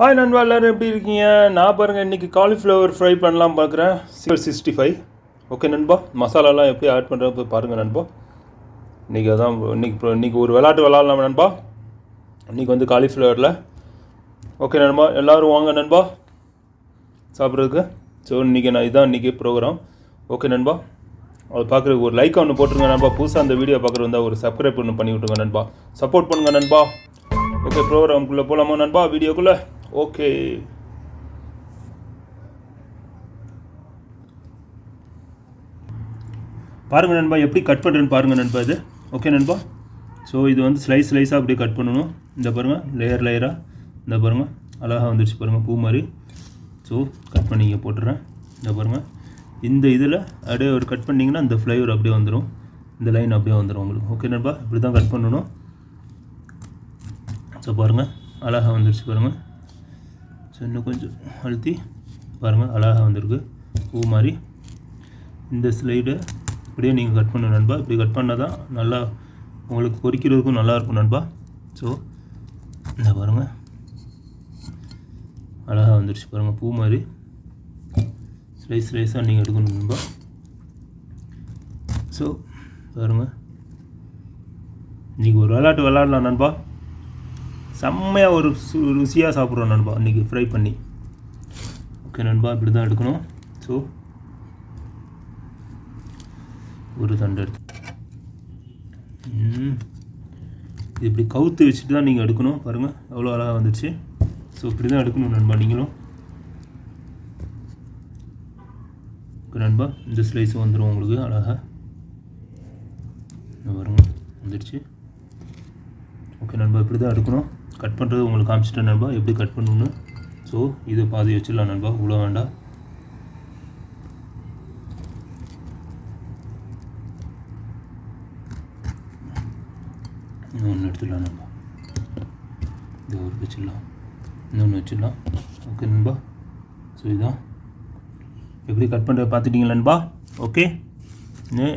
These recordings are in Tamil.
ஹாய் நண்பா, எல்லோரும் எப்படி இருக்கீங்க? நான் பாருங்கள் இன்றைக்கி காலிஃப்ளவர் ஃப்ரை பண்ணலாம் பார்க்குறேன். 65. ஓகே நண்பா, மசாலாலாம் எப்படி ஆட் பண்ணுறது போய் பாருங்கள் நண்பா. இன்றைக்கி அதான் இன்றைக்கி ஒரு விளாட்டு விளாட்லாம் நண்பா. இன்றைக்கி வந்து காலிஃப்ளவரில். ஓகே நண்பா, எல்லோரும் வாங்க நண்பா சாப்பிட்றதுக்கு. ஸோ இன்றைக்கி ப்ரோக்ராம். ஓகே நண்பா, அது பார்க்குறதுக்கு ஒரு லைக் ஒன்று போட்டுருங்க நண்பா. புதுசாக அந்த வீடியோ பார்க்குறது வந்தால் ஒரு சப்ஸ்கிரைப் ஒன்று பண்ணி விட்டுருங்க நண்பா. சப்போர்ட் பண்ணுங்கள் நண்பா. ஓகே, ப்ரோக்ராம்குள்ளே போகலாமா நண்பா, வீடியோக்குள்ளே? ஓகே, பாருங்கள் நண்பா எப்படி கட் பண்ணுறேன்னு பாருங்கள் நண்பா இது. ஓகே நண்பா, ஸோ இது வந்து ஸ்லைஸாக அப்படியே கட் பண்ணணும். இந்த பாருங்கள், லேயராக இந்த பாருங்கள், அழகாக வந்துடுச்சு பாருங்கள், பூ மாதிரி. ஸோ கட் பண்ணி இங்கே போட்டுறேன். இந்த பாருங்கள், இந்த இதில் அப்படியே ஒரு கட் பண்ணிங்கன்னா இந்த ஃப்ளேவர் அப்படியே வந்துடும், இந்த லைன் அப்படியே வந்துடும் உங்களுக்கு. ஓகே நண்பா, இப்படி தான் கட் பண்ணணும். ஸோ பாருங்கள், அழகாக வந்துடுச்சு பாருங்கள். ஸோ இன்னும் கொஞ்சம் அழுத்தி பாருங்கள், அழகாக வந்திருக்கு பூ மாதிரி. இந்த ஸ்லைடு இப்படியே நீங்கள் கட் பண்ணணும் நண்பா. இப்படி கட் பண்ணால் தான் நல்லா உங்களுக்கு பொரிக்கிறதுக்கும் நல்லாயிருக்கும் நண்பா. ஸோ இந்த பாருங்கள், அழகாக வந்துடுச்சு பாருங்கள், பூ மாதிரி. ஸ்லைஸாக நீங்கள் எடுக்கணும் நண்பா. ஸோ பாருங்கள், இன்றைக்கி ஒரு விளாட்டு விளாட்லாம் நண்பா. செம்மையாக ஒரு ருசியாக சாப்பிட்றோம் நண்பா இன்றைக்கி ஃப்ரை பண்ணி. ஓகே நண்பா, இப்படி தான் எடுக்கணும். ஸோ ஒரு தண்டை எடுத்து இது இப்படி கவுத்து வச்சுட்டு தான் நீங்கள் எடுக்கணும். பாருங்கள் எவ்வளோ அழகாக வந்துடுச்சு. ஸோ இப்படி தான் எடுக்கணும் நண்பா நீங்களும். ஓகே நண்பா, இந்த ஸ்லைஸும் வந்துடும் உங்களுக்கு அழகாக. பாருங்கள் வந்துடுச்சு. ஓகே நண்பா, இப்படி தான் எடுக்கணும். கட் பண்ணுறது உங்களுக்கு காமிச்சிட்டேன் நண்பா எப்படி கட் பண்ணணுன்னு. ஸோ இது பாதி வச்சிடலாம் நண்பா, இவ்வளோ வேண்டாம். இன்னொன்று எடுத்துடலாம் நண்பா, இது ஒரு வச்சிடலாம், இன்னொன்று வச்சிடலாம். ஓகே நண்பா, ஸோ இதுதான் எப்படி கட் பண்ணுறது பார்த்துட்டிங்க நண்பா. ஓகே,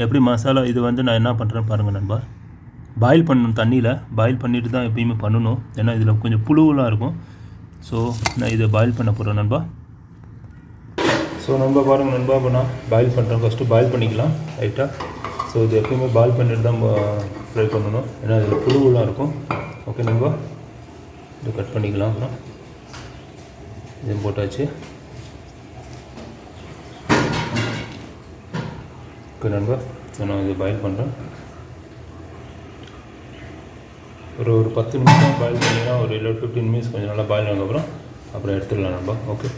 எப்படி மசாலா இது வந்து நான் என்ன பண்ணுறேன்னு பாருங்கள் நண்பா. பாயில் பண்ணணும், தண்ணியில் பாயில் பண்ணிவிட்டு தான் எப்பயுமே பண்ணணும். ஏன்னா இதில் கொஞ்சம் புழுவெலாம் இருக்கும். ஸோ நான் இதை பாயில் பண்ண போகிறேன் நண்பா. ஸோ நண்பா பாருங்கள் நண்பா, இப்போ நான் பாயில் பண்ணுறேன். ஃபஸ்ட்டு பாயில் பண்ணிக்கலாம் ரைட்டாக. ஸோ இது எப்பயுமே பாயில் பண்ணிட்டு தான் ஃப்ரை பண்ணணும், ஏன்னா இதில் புழுவெலாம் இருக்கும். ஓகே நண்பா, இதை கட் பண்ணிக்கலாம். அப்புறம் இதையும் போட்டாச்சு. ஓகே நண்பா, ஸோ நான் இதை பாயில் பண்ணுறேன். ஒரு 10 நிமிஷம் பாயில் பண்ணிங்கன்னா, ஒரு 15 மினிட்ஸ் கொஞ்சம் நல்லா பாயில் ஆனதுக்கப்புறம் அப்புறம் எடுத்துடலாம் நண்பா. ஓகே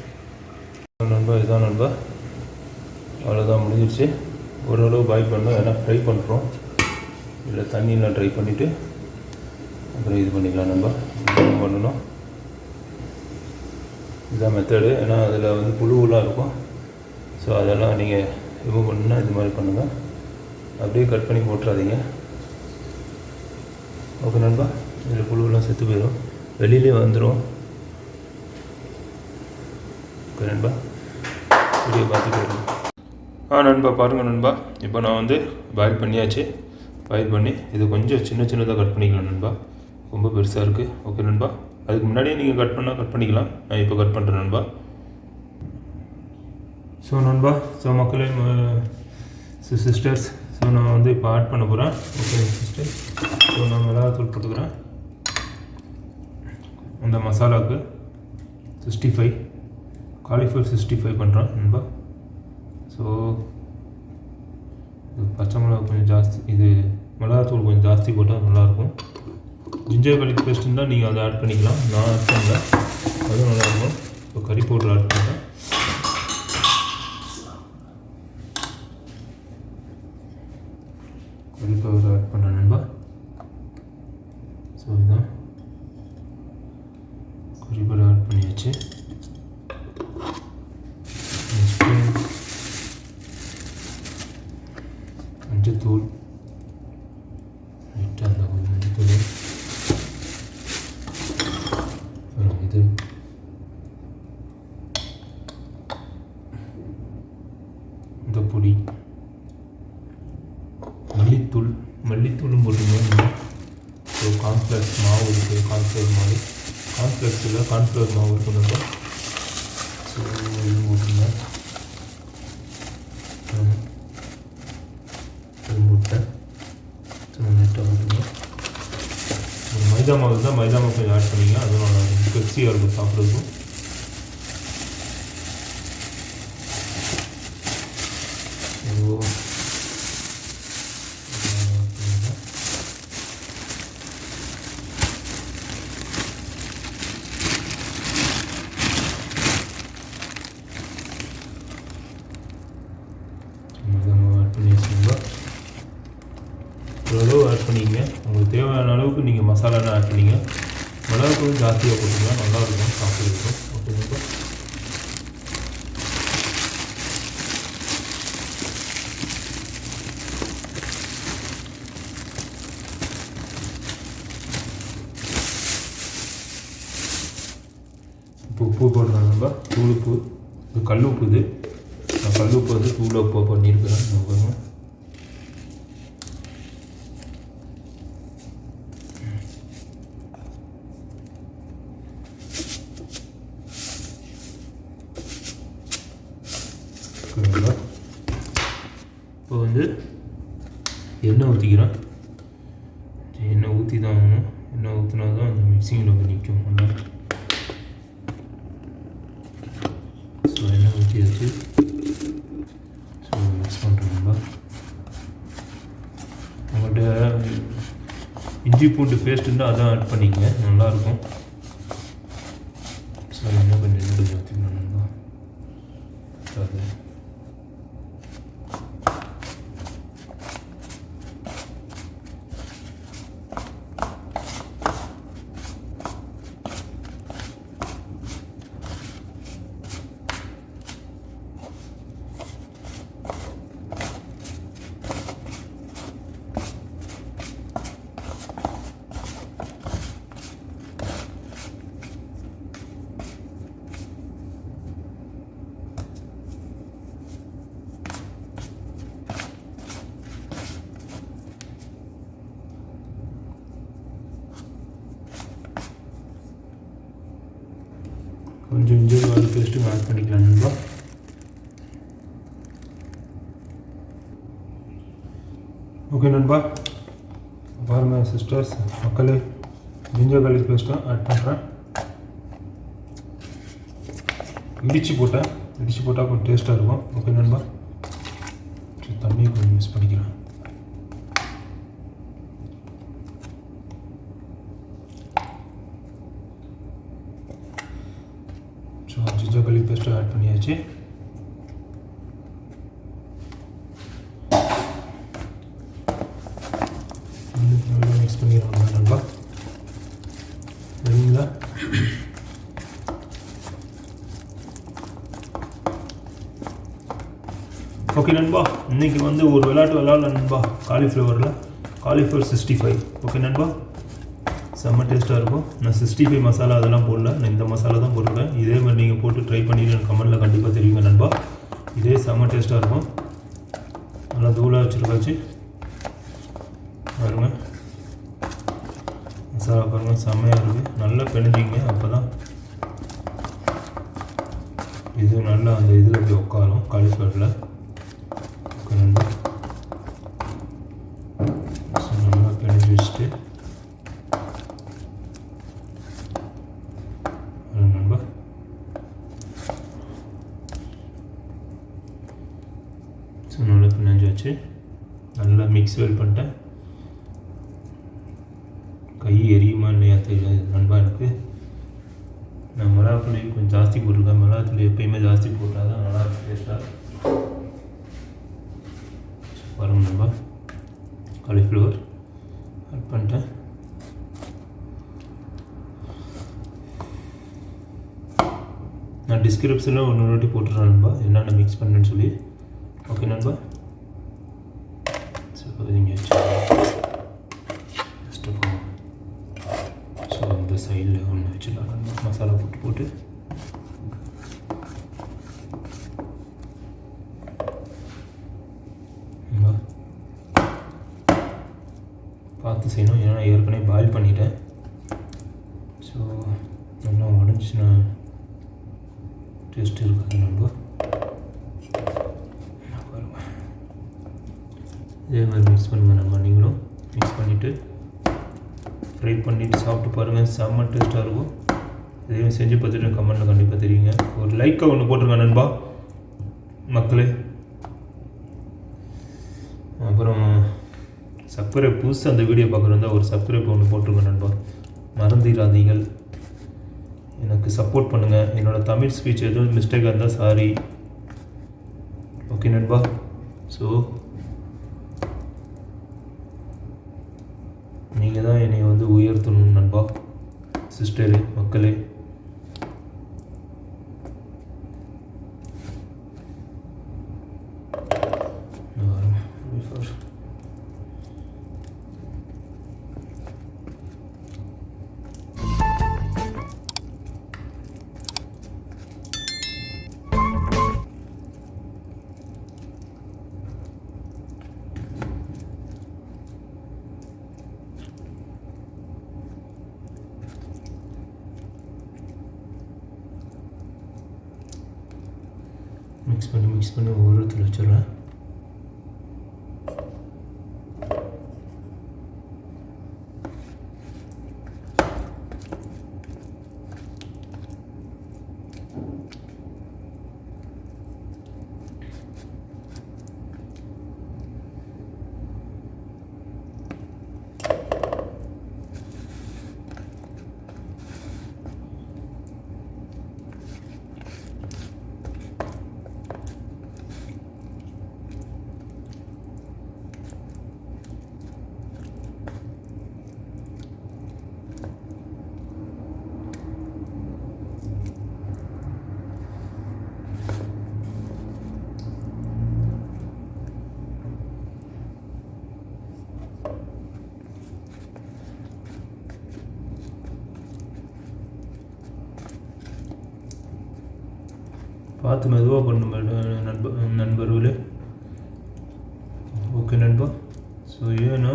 நண்பா, இதுதான் நண்பா, அவ்வளோதான் முடிஞ்சிடுச்சு. ஓரளவு பாயில் பண்ணோம், ஏன்னா ஃப்ரை பண்ணுறோம். இதில் தண்ணியெலாம் ட்ரை பண்ணிவிட்டு அப்புறம் இது பண்ணிக்கலாம் நண்பா. இதுதான் பண்ணணும், இதுதான் மெத்தடு. ஏன்னா அதில் வந்து புழுவெலாம் இருக்கும். ஸோ அதெல்லாம் நீங்கள் ரிமூவ் பண்ணுன்னா இது மாதிரி பண்ணுங்கள், அப்படியே கட் பண்ணி போட்டுறாதீங்க. ஓகே நண்பா, இதில் புழுவெல்லாம் செத்து போயிடும், வெளியிலே வந்துடும். ஓகே நண்பா, வீடியோ பார்த்துட்டு வரணும். நண்பா பாருங்கள் நண்பா, இப்போ நான் வந்து பாயில் பண்ணியாச்சு. பாயில் பண்ணி இது கொஞ்சம் சின்னதாக கட் பண்ணிக்கலாம் நண்பா, ரொம்ப பெருசாக இருக்குது. ஓகே நண்பா, அதுக்கு முன்னாடியே நீங்கள் கட் பண்ணால் கட் பண்ணிக்கலாம். நான் இப்போ கட் பண்ணுறேன் நண்பா. ஸோ நண்பா, ஸோ மக்களே, சிஸ்டர்ஸ், ஸோ நான் வந்து இப்போ ஆட் பண்ண போகிறேன். ஓகே சிஸ்டர், ஸோ நான் மிளகாத்தூள் போட்டுக்கிறேன் அந்த மசாலாவுக்கு. 65 காலிஃப்ளவர் 65 பண்ணுறேன் நண்பா. ஸோ இது பச்சை மிளகா கொஞ்சம் ஜாஸ்தி, இது மிளகாத்தூள் கொஞ்சம் ஜாஸ்தி போட்டால் நல்லாயிருக்கும். ஜிஞ்சர் கார்லிக் பேஸ்ட் இருந்தால் நீங்கள் அதை ஆட் பண்ணிக்கலாம், நான் ஆட் பண்ணல, அதுவும் நல்லாயிருக்கும். இப்போ கறி பவுடர் ஆட் பண்ணுறேன். கறி பவுடர் ஆட் பண்ணுறேன் நண்பா. ஸோ இதுதான் கறி பவுடர் ஆட் பண்ணியாச்சு. மஞ்சத்தூள், லைட்டாக அந்த மஞ்சத்தூள், இது இந்த பொடி, மல்லித்தூளும் போட்டுக்கணும். ஸோ கார்ன்ஃப்ளவர் மாவு இருக்குது, கார்ன்ஃப்ளவர் மாவு கார்ன்ஃப்ளெக்ஸில் கார்ன்ஃப்ளவர் மாவு இருக்கணும்பா. ஸோ இது போட்டுருங்க. முட்டை நெட்டாக போட்டுங்க. மைதா மாவு தான், மைதா மாவு கொஞ்சம் ஆட் பண்ணிங்க, அதுவும் நல்லா இருக்கும், கிறிஸ்பியாக இருக்கும் சாப்பிட்றதுக்கும். ஓரளவு ஆட் பண்ணிங்க. உங்களுக்கு தேவையான அளவுக்கு நீங்கள் மசாலாலாம் ஆட் பண்ணிங்க. மிளகாத்தூள் ஜாஸ்தியாக போட்டுங்க, நல்லாயிருக்கும் சாப்பிட்றதுக்கும். ஓகேங்களா? இப்போ உப்பு போடுறோம் நம்ம, தூள் உப்பு, இது கல் உப்பு. இது நான் கல் உப்பு வந்து தூள் உப்பு பண்ணியிருக்கிறேன். பாருங்கள், இப்போ வந்து எண்ணெய் ஊற்றிக்கிறேன். எண்ணெய் ஊற்றி தான் ஆகணும். எண்ணெய் ஊற்றினா தான் அந்த மிக்சிங்கில் போய் நிற்கும் நல்லா. ஸோ எண்ணெய் ஊற்றியாச்சு. ஸோ மிக்ஸ் பண்ணுறோம் நம்ம. உங்கள்கிட்ட இஞ்சி பூண்டு பேஸ்ட் இருந்தால் அதான் ஆட் பண்ணிக்கங்க, நல்லாயிருக்கும். ஸோ என்ன கொஞ்சம் ஊற்றிக்கணும் நம்ம. அது கொஞ்சம் இஞ்சி கார்லிக் பேஸ்ட்டும் ஆட் பண்ணிக்கலாம் நண்பா. ஓகே நண்பா, பாருங்கள் சிஸ்டர்ஸ், மக்களே, ஜிஞ்சர் கார்லிக் பேஸ்ட்டும் ஆட் பண்ணுறேன். இடித்து போட்டால் கொஞ்சம் டேஸ்ட்டாக இருக்கும். ஓகே நண்பா, தண்ணியை கொஞ்சம் மிக்ஸ் பண்ணிக்கிறேன். ஸோ ஜிஞ்சர் கார்லிக் பேஸ்ட்டும் ஆட் பண்ணியாச்சு. நல்லா மிக்ஸ் பண்ணிடுவாங்க நண்பா, சரிங்களா? ஓகே நண்பா, இன்றைக்கி வந்து ஒரு விளையாடல நண்பா, காலிஃப்ளவர் 65. ஓகே நண்பா, செம்ம டேஸ்ட்டாக இருக்கும். நான் 65 மசாலா அதெல்லாம் போடல, நான் இந்த மசாலா தான் போட்டிருக்கேன். இதே மாதிரி நீங்கள் போட்டு ட்ரை பண்ணிட்டு எனக்கு கமெண்ட்டில் கண்டிப்பாக தெரியுங்க நண்பா. இதே செம்ம டேஸ்ட்டாக இருக்கும். நல்லா தூளாக வச்சுருக்காச்சு பாருங்க, மசாலா பாருங்கள், செம்மையாக இருக்குது. நல்லா பிணைஞ்சிங்க, அப்போ தான் இது நல்லா அந்த இதில் போய் உட்காரும் காலிஃப்ளவரில். ஓகே நண்பா, நல்லா பிணைஞ்சி வச்சுட்டு நண்பா ஸோ நல்லா பிணைஞ்சி வச்சு நல்லா மிக்ஸ் வெல் பண்ணிட்டேன். கை எரியுமா இல்லையா தெரியாது நண்பா எனக்கு. நான் மிளகாத்தூளி கொஞ்சம் ஜாஸ்தி போட்டிருக்கேன். மிளகாத்தூளி எப்பயுமே ஜாஸ்தி போட்டால் தான் நல்லா இருக்கும் டேஸ்ட்டாக. பாருங்கள் நண்பா, காலிஃப்ளவர் ஆட் பண்ணிட்டேன். நான் டிஸ்கிரிப்ஷனில் ஒரு வாட்டி போட்டுறேன் நண்பா, என்னென்ன மிக்ஸ் பண்ணுறேன்னு சொல்லி. ஓகே நண்பா, ஸோ நீங்கள் ஸோ இந்த சைடில் ஒன்று வச்சுக்கலாம் நண்பா, மசாலா போட்டு பார்த்து செய்யணும், ஏன்னா ஏற்கனவே பாயில் பண்ணிட்டேன். ஸோ கொஞ்சம் டேஸ்ட் இருக்காது நண்பா. இதே மாதிரி மிக்ஸ் பண்ணுங்கள் நண்பா. நீங்களும் மிக்ஸ் பண்ணிவிட்டு ஃப்ரை பண்ணிவிட்டு சாப்பிட்டு பாருங்கள், செம்ம டேஸ்ட்டாக இருக்கும். இதையும் செஞ்சு பார்த்துட்டு கமெண்ட்டில் கண்டிப்பாக தெரியுங்க. ஒரு லைக்காக ஒன்று போட்டிருங்க நண்பா மக்களே. அப்புறம் சப்ஸ்கிரைப் புதுசாக அந்த வீடியோ பார்க்குறதா ஒரு சப்ஸ்கிரைப் ஒன்று போட்டிருங்க நண்பா, மறந்துடாதீங்கள். எனக்கு சப்போர்ட் பண்ணுங்கள். என்னோடய தமிழ் ஸ்பீச் எதுவும் மிஸ்டேக்காக இருந்தால் சாரி. ஓகே நண்பா. ஸோ நீங்கள் தான் என்னை வந்து உயர்த்தணும் நண்பா, சிஸ்டரு, மக்களே. மிக்ஸ் பண்ணி ஒரு இடத்துல வச்சிடுறேன். பார்த்து மெதுவாக பண்ணும் நண்பர்களே. ஓகே நண்பா. ஸோ ஏன்னா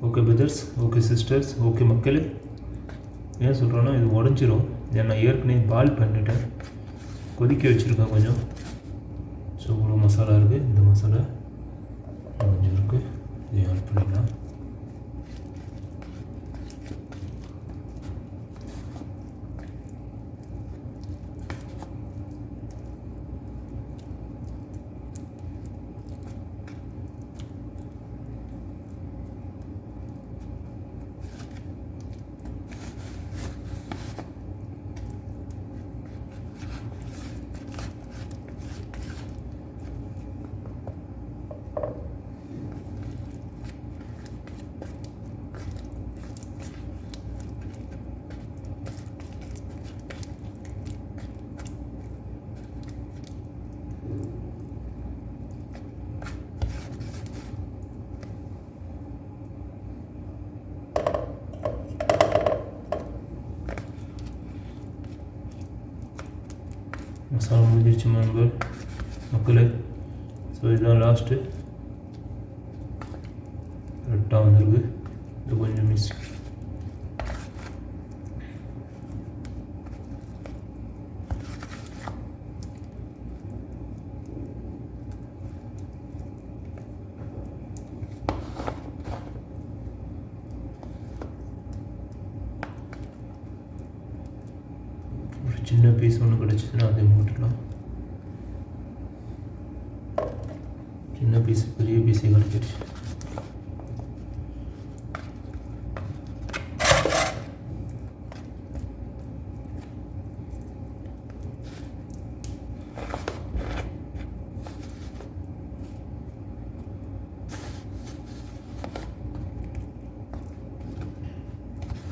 okay brothers, okay sisters, okay மக்களே. ஏன் சொல்கிறேன்னா இது உடஞ்சிரும். ஏன்னா ஏற்கனவே பால் பண்ணிட்டேன், கொதிக்க வச்சுருக்கேன் கொஞ்சம். ஸோ இவ்வளோ மசாலா இருக்குது. இந்த மசாலா கொஞ்சம் இருக்குது, இதை ஆட் பண்ணிக்கலாம். மசாலா முடிஞ்சிருச்சு மக்களே. ஸோ இதுதான் லாஸ்ட்டு. கரெக்டாக வந்துருக்கு. இது கொஞ்சம் மிஸ். ஒரு சின்ன பீஸ் ஒன்று கிடச்சிதுன்னா அதையும் போட்டுக்கலாம். சின்ன பீஸ் பெரிய பீஸே கிடச்சிருச்சு.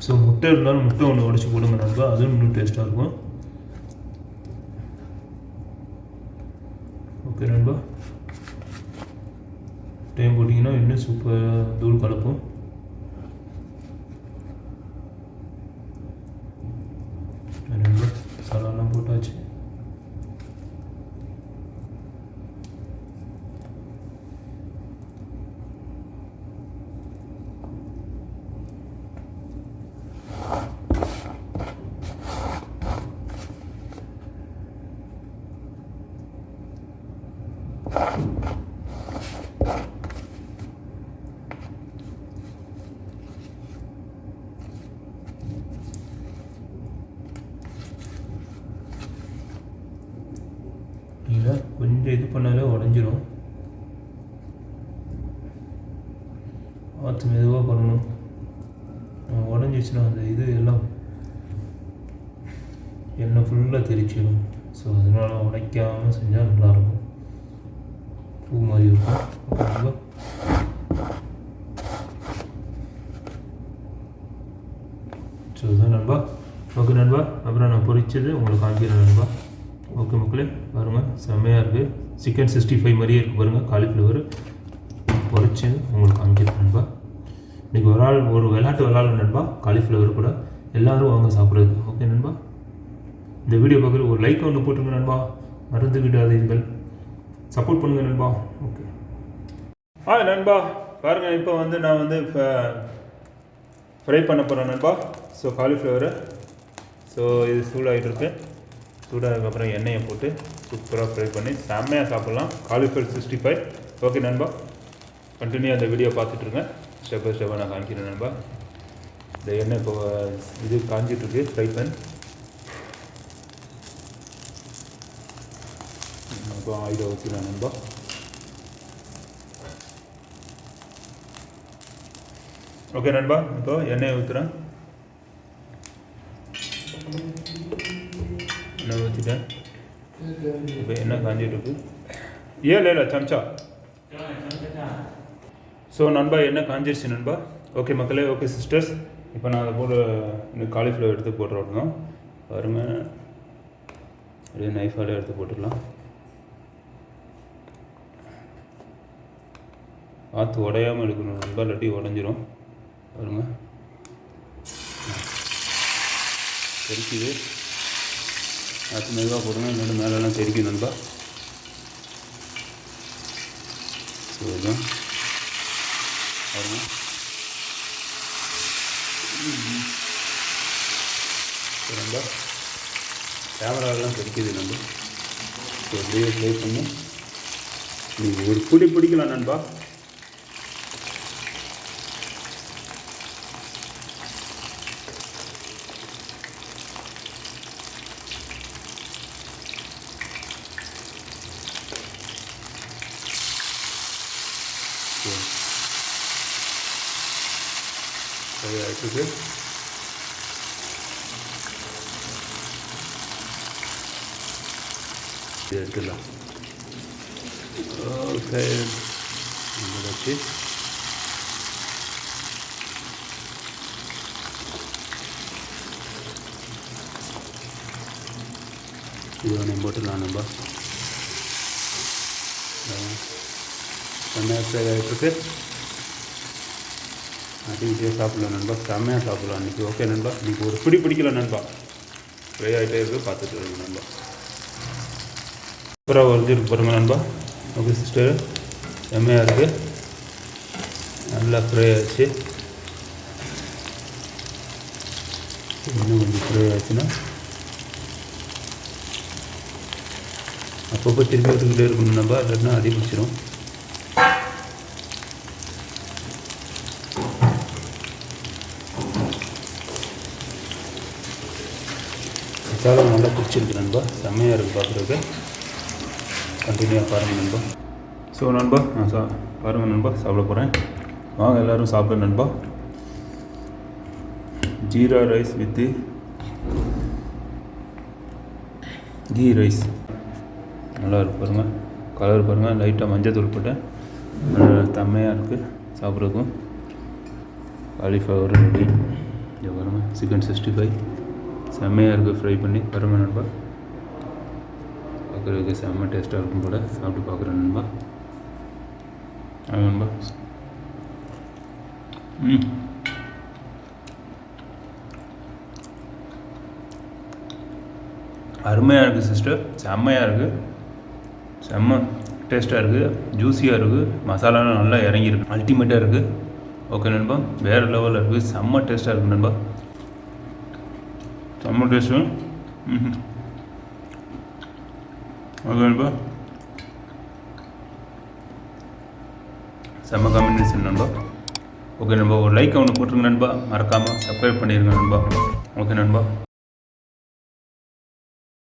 ஸோ முட்டை இருந்தாலும் முட்டை ஒன்று உடச்சி போடுங்க நண்பா, அதுவும் இன்னும் டேஸ்ட்டாக இருக்கும். ஓகே நண்பா, டைம் போட்டிங்கன்னா இன்னும் சூப்பராக தூள் கலப்போம். நண்பா மசாலாலாம் போட்டாச்சு. கொஞ்சம் இது பண்ணாலே உடஞ்சிரும். பார்த்து மெதுவாக பண்ணணும். உடஞ்சிச்சுன்னா அந்த இது எல்லாம் எண்ணெய் ஃபுல்லாக தெரிச்சிடும். ஸோ அதனால் உடைக்காமல் செஞ்சால் நல்லாயிருக்கும். பூ மாதிரி இருக்கும். ஸோ இதுதான் நண்பா. ஓகே நண்பா, அப்புறம் நான் பொரிச்சது உங்களுக்கு காமிக்கிறேன் நண்பா. ஓகே மக்களே, பாருங்கள் செம்மையாக இருக்குது. சிக்கன் 65 மாதிரியே இருக்குது பாருங்கள். காலிஃப்ளவர் பொரிச்சு உங்களுக்கு காமிக்கிறேன் நண்பா. இன்றைக்கி ஒரு விளையாட்டு விளாட்ல நண்பா, காலிஃப்ளவர் கூட எல்லோரும் வாங்க சாப்பிட்றது. ஓகே நண்பா, இந்த வீடியோ பார்க்குற ஒரு லைக் ஒன்று போட்டுருங்க நண்பா. மறந்து விடாதீர்கள், சப்போர்ட் பண்ணுங்கள் நண்பா. ஓகே நண்பா, பாருங்கள் இப்போ நான் இப்போ ஃப்ரை பண்ண போகிறேன் நண்பா. ஸோ காலிஃப்ளவரை இது சூடாகிட்டு இருக்கு. சூடாகிறதுக்கப்புறம் எண்ணெயை போட்டு சூப்பராக ஃப்ரை பண்ணி செம்மையாக சாப்பிட்லாம். காலிஃப்ளவர் 65. ஓகே நண்பா, கண்டினியூ அந்த வீடியோ பார்த்துட்ருங்க. ஸ்டெப் பை ஸ்டெப்பாக நான் காமிக்கிறேன் நண்பா. இந்த எண்ணெய் இப்போ இது காஞ்சிட்ருக்கு. ஃப்ரை பேன் இப்போ ஆயிலை ஊற்றிடலாம் நண்பா. ஓகே நண்பா, இப்போ எண்ணெயை ஊற்றுறேன். எண்ணெய் ஊற்றிட்டேன். இப்போ எண்ணெய் காஞ்சிட்ருக்கு. இல்லை சம்ச்சா. ஸோ நண்பா, எண்ணெய் காஞ்சிருச்சு நண்பா. ஓகே மக்களே, ஓகே சிஸ்டர்ஸ், இப்போ நான் அதை போட்டு இந்த காலிஃப்ளவர் எடுத்து போட்டுறோம். பாருங்க, அப்படியே நைஃபாலே எடுத்து போட்டுடலாம். பார்த்து உடையாமல் எடுக்கணும் நண்பா, இல்லாட்டி உடஞ்சிரும். பாருங்க, தெரிக்குது. பார்த்து மெதுவாக போடுங்க, இன்னொன்று மேலெல்லாம் தெரிக்கும் நண்பா. ஸோ இதுதான் பாருங்க. நண்பா, கேமராவெல்லாம் தெரிக்குது நண்பா. ஸோ அப்படியே ப்ளே பண்ணி நீங்கள் ஒரு பிடிக்கலாம் நண்பா. ஆகிட்டு எடுத்துடலாம். ஓகே, வச்சு இது ஒன்று போட்டுடலாம் நண்பா. செம்மையாக ஃப்ரை ஆகிட்டுருக்கு. அப்படியே சாப்பிட்லாம் நண்பா, செம்மையாக சாப்பிட்லாம் அன்றைக்கி. ஓகே நண்பா, இன்றைக்கி ஒரு பிடிக்கல நண்பா. ஃப்ரை ஆகிட்டே இருக்குது, பார்த்துட்டு இருங்க நண்பா. சூப்பராக வரைஞ்சிருக்கு பாருங்க நண்பா. ஓகே சிஸ்டர், செம்மையாக இருக்குது, நல்லா ஃப்ரை ஆகிடுச்சு. இன்னும் கொஞ்சம் ஃப்ரை ஆச்சுன்னா அப்பப்போ திருப்பி விட்டுக்கிட்டே இருக்கணும் நண்பா, இல்லைன்னா அடி பிடிச்சிடும். மசாலா நல்லா பிடிச்சிருக்கு நண்பா, செம்மையாக இருக்குது பார்க்குறதுக்கு. கண்டினியூவாக பாருங்கள் நண்பா. ஸோ நண்பா, நான் பாருங்கள் நண்பா, சாப்பிட போகிறேன். வாங்க எல்லோரும் சாப்பிட நண்பா. Jeera rice with ghee rice நல்லா இருக்கு பாருங்கள். கலர் பாருங்கள், லைட்டாக மஞ்சள் தூள் போட்டேன். நல்லா செம்மையாக இருக்குது சாப்பிட்றதுக்கும். Cauliflower ready. இங்கே பாருங்கள், சிக்கன் 65 செம்மையாக இருக்குது ஃப்ரை பண்ணி. பாருங்கள் நண்பா, பார்க்குறதுக்கு செம்ம டேஸ்ட்டாக இருக்கும் போல். சாப்பிட்டு பார்க்குறேன் நண்பா. நண்பா, அருமையாக இருக்குது சிஸ்டர், செம்மையாக இருக்குது, செம்ம டேஸ்ட்டாக இருக்குது, ஜூஸியாக இருக்குது, மசாலாலாம் நல்லா இறங்கியிருக்கு, அல்டிமேட்டாக இருக்குது. ஓகே நண்பா, வேறு லெவலில் இருக்குது, செம்ம டேஸ்ட்டாக இருக்குது நண்பா, செம்ம டேஸ்ட்டு. ஓகே நண்பா, செம்ம காம்பினேஷன் நண்பா. ஓகே நண்பா, ஒரு லைக் ஒன்று போட்டுருங்க நண்பா, மறக்காமல் சப்ஸ்கிரைப் பண்ணிடுங்க நண்பா. ஓகே நண்பா.